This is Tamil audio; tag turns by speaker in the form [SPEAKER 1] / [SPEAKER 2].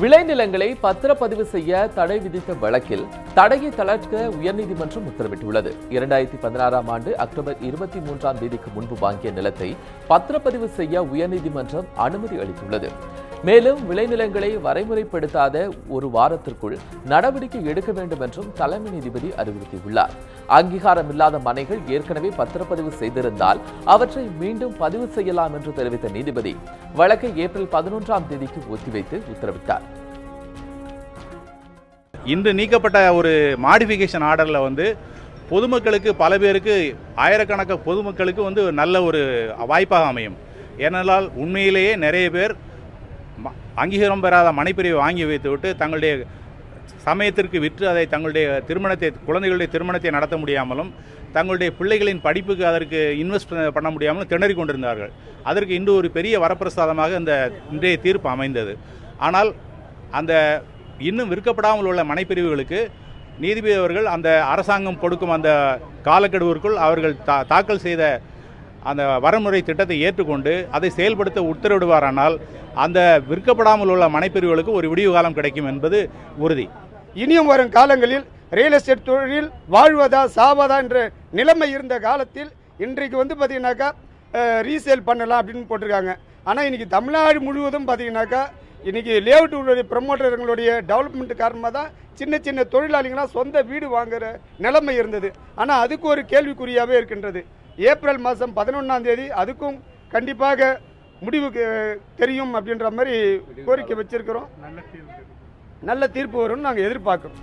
[SPEAKER 1] விளைநிலங்களை பத்திரப்பதிவு செய்ய தடை விதித்த வழக்கில் தடையை தளர்த்த உயர்நீதிமன்றம் உத்தரவிட்டுள்ளது. 2016ஆம் ஆண்டு அக்டோபர் 23ஆம் தேதிக்கு முன்பு வாங்கிய நிலத்தை பத்திரப்பதிவு செய்ய உயர்நீதிமன்றம் அனுமதி அளித்துள்ளது. மேலும் விளைநிலங்களை வரைமுறைப்படுத்தாத ஒரு வாரத்திற்குள் நடவடிக்கை எடுக்க வேண்டும் என்றும் தலைமை நீதிபதி அறிவுறுத்தியுள்ளார். அங்கீகாரமில்லாத மனைகள் ஏற்கனவே பத்திரப்பதிவு செய்திருந்தால் அவற்றை மீண்டும் பதிவு செய்யலாம் என்று தெரிவித்த நீதிபதி வழக்கை ஏப்ரல் 11ஆம் தேதிக்கு ஒத்திவைத்து உத்தரவிட்டார்.
[SPEAKER 2] இன்று நீக்கப்பட்ட ஒரு மாடிஃபிகேஷன் ஆர்டரில் பொதுமக்களுக்கு பல பேருக்கு ஆயிரக்கணக்கான பொதுமக்களுக்கு நல்ல ஒரு வாய்ப்பாக அமையும். ஏனென்றால் உண்மையிலேயே நிறைய பேர் அங்கீகாரம் பெறாத மனைப்பிரிவை வாங்கி வைத்துவிட்டு தங்களுடைய சமயத்திற்கு விற்று அதை தங்களுடைய குழந்தைகளுடைய திருமணத்தை நடத்த முடியாமலும் தங்களுடைய பிள்ளைகளின் படிப்புக்கு அதற்கு இன்வெஸ்ட் பண்ண முடியாமலும் திணறிக் கொண்டிருந்தார்கள். அதற்கு இன்று ஒரு பெரிய வரப்பிரசாதமாக இந்த இன்றைய தீர்ப்பு அமைந்தது. ஆனால் அந்த இன்னும் விற்கப்படாமல் உள்ள மனைப்பிரிவுகளுக்கு நீதிபதி அவர்கள் அந்த அரசாங்கம் கொடுக்கும் அந்த காலக்கெடுவிற்குள் அவர்கள் தாக்கல் செய்த அந்த வரமுறை திட்டத்தை ஏற்றுக்கொண்டு அதை செயல்படுத்த உத்தரவிடுவாரானால் அந்த விற்கப்படாமல் உள்ள மனைப்பிரிவுகளுக்கு ஒரு விடிவு காலம் கிடைக்கும் என்பது உறுதி.
[SPEAKER 3] இனியும் வரும் காலங்களில் ரியல் எஸ்டேட் தொழில் வாழ்வதா சாவதா என்ற நிலைமை இருந்த காலத்தில் இன்றைக்கு பார்த்தீங்கன்னாக்கா ரீசேல் பண்ணலாம் அப்படின்னு போட்டிருக்காங்க. ஆனால் இன்னைக்கு தமிழ்நாடு முழுவதும் பார்த்தீங்கன்னாக்கா இன்னைக்கு லேஅவுட் ப்ரமோட்டர்களுடைய டெவலப்மெண்ட் காரணமாக தான் சின்ன சின்ன தொழிலாளிகளாம் சொந்த வீடு வாங்குற நிலைமை இருந்தது. ஆனால் அதுக்கு ஒரு கேள்விக்குறியாகவே இருக்கின்றது. ஏப்ரல் மாதம் 11ஆம் தேதி அதுக்கும் கண்டிப்பாக முடிவுக்கு தெரியும் அப்படின்ற மாதிரி கோரிக்கை வச்சிருக்கிறோம். நல்ல தீர்ப்பு வரும்னு நாங்கள் எதிர்பார்க்கிறோம்.